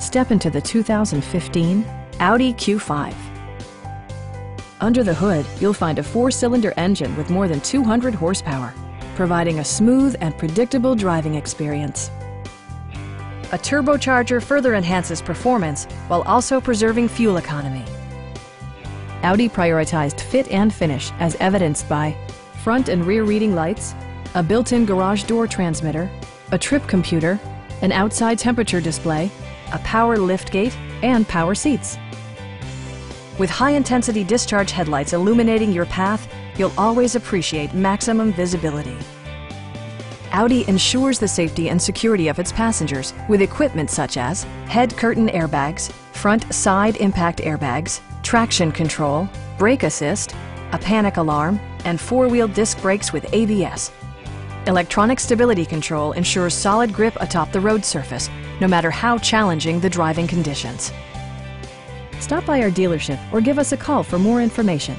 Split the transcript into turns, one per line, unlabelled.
Step into the 2015 Audi Q5. Under the hood, you'll find a 4-cylinder engine with more than 200 horsepower, providing a smooth and predictable driving experience. A turbocharger further enhances performance while also preserving fuel economy. Audi prioritized fit and finish as evidenced by front and rear reading lights, a built-in garage door transmitter, a trip computer, an outside temperature display, a power liftgate, and power seats. With high-intensity discharge headlights illuminating your path, you'll always appreciate maximum visibility. Audi ensures the safety and security of its passengers with equipment such as head curtain airbags, front side impact airbags, traction control, brake assist, a panic alarm, and 4-wheel disc brakes with ABS. Electronic stability control ensures solid grip atop the road surface, no matter how challenging the driving conditions. Stop by our dealership or give us a call for more information.